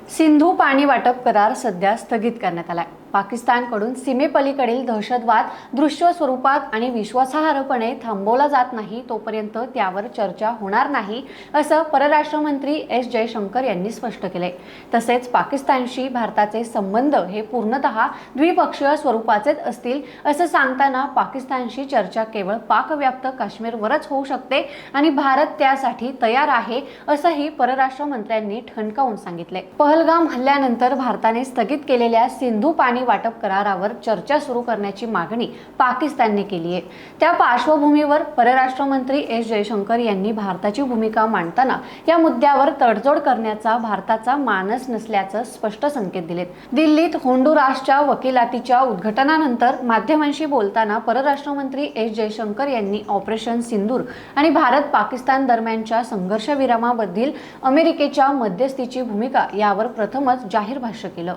सिंधू पाणी वाटप करार सध्या स्थगित करण्यात आलाय। पाकिस्तानकडून सीमेपलीकडील दहशतवाद दृश्य स्वरूपात आणि विश्वासार्हपणे थांबवला जात नाही तोपर्यंत त्यावर चर्चा होणार नाही, असं परराष्ट्र मंत्री एस जयशंकर यांनी स्पष्ट केले। तसेच पाकिस्तानशी भारताचे संबंध हे पूर्णतः द्विपक्षीय स्वरूपाचेच असतील असं सांगताना पाकिस्तानशी चर्चा केवळ पाकव्याप्त काश्मीरवरच होऊ शकते आणि भारत त्यासाठी तयार आहे, असंही परराष्ट्र मंत्र्यांनी ठणकावून सांगितले। पहलगाम हल्ल्यानंतर भारताने स्थगित केलेल्या सिंधू पाणी वाटप करारावर चर्चा सुरू करण्याची मागणी पाकिस्तानने केली आहे। त्या पार्श्वभूमीवर परराष्ट्र मंत्री एस जयशंकर यांनी भारताची भूमिका मांडताना या मुद्द्यावर तडजोड करण्याचा भारताचा मानस नसल्याचं स्पष्ट संकेत दिलेत। दिल्लीत होंडुरासच्या वकिलातीच्या उद्घाटनानंतर माध्यमांशी बोलताना परराष्ट्र मंत्री एस जयशंकर यांनी ऑपरेशन सिंदूर आणि भारत पाकिस्तान दरम्यानच्या संघर्ष विरामाबद्दल अमेरिकेच्या मध्यस्थीची भूमिका यावर प्रथमच जाहीर भाष्य केलं।